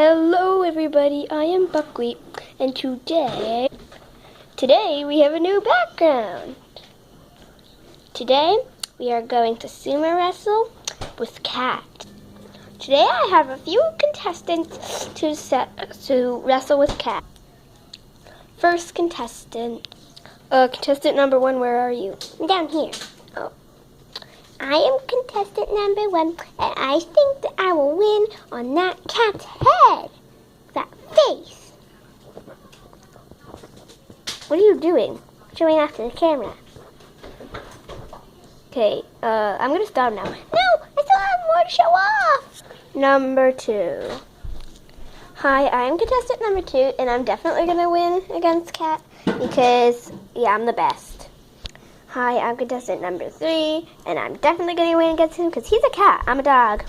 Hello everybody, I am Buckwheat, and today we have a new background. Today we are going to sumo wrestle with Cat. Today I have a few contestants to wrestle with Cat. First contestant, contestant number 1, where are you? Down here. Oh. I am contestant number 1, and I think that I will win on that cat's head. That face. What are you doing? Showing after the camera. Okay, I'm gonna stop now. No, I still have more to show off. Number 2. Hi, I am contestant number 2, and I'm definitely gonna win against Cat because, yeah, I'm the best. Hi, I'm contestant number 3, and I'm definitely going to win against him because he's a cat. I'm a dog.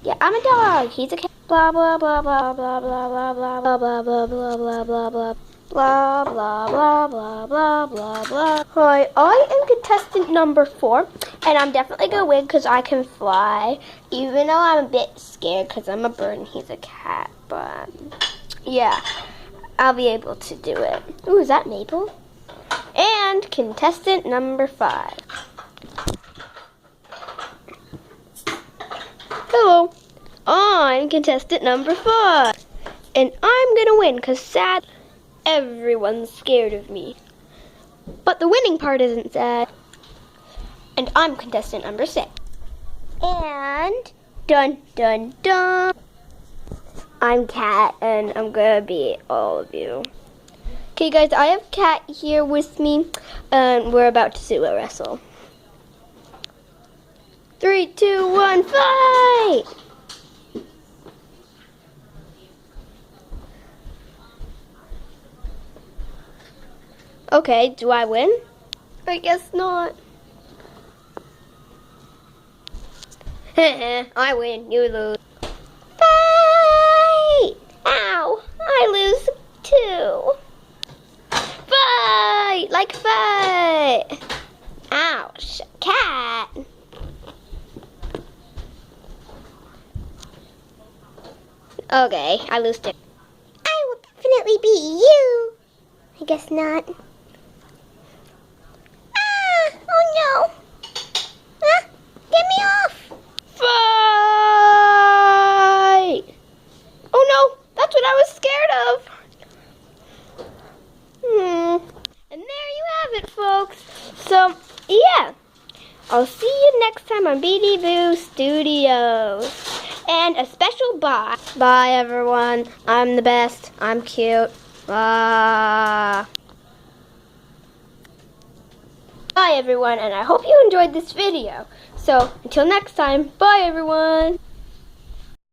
Yeah, I'm a dog. He's a cat. Blah, blah, blah, blah, blah, blah, blah, blah, blah, blah, blah, blah, blah, blah, blah. Blah, blah, blah, blah, blah, blah, blah. Hi, I am contestant number 4, and I'm definitely going to win because I can fly, even though I'm a bit scared because I'm a bird and he's a cat. But, yeah, I'll be able to do it. Ooh, is that Maple? And contestant number 5. Hello, I'm contestant number 5. And I'm gonna win because sad, everyone's scared of me. But the winning part isn't sad. And I'm contestant number 6. And dun dun dun, I'm Cat, and I'm gonna beat all of you. Okay guys, I have Cat here with me, and we're about to sumo wrestle. 3, 2, 1, fight! Okay, do I win? I guess not. I win, you lose. Fight! Ow, I lose too. Fight! Like fight! Ouch! Cat! Okay, I lose too. I will definitely beat you. I guess not. Ah! Oh no! Ah! Get me off! Fight! Oh no! That's what I was scared of! And there you have it, folks. So, yeah. I'll see you next time on BD Boo Studios. And a special bye. Bye, everyone. I'm the best. I'm cute. Bye, everyone. And I hope you enjoyed this video. So, until next time, bye, everyone.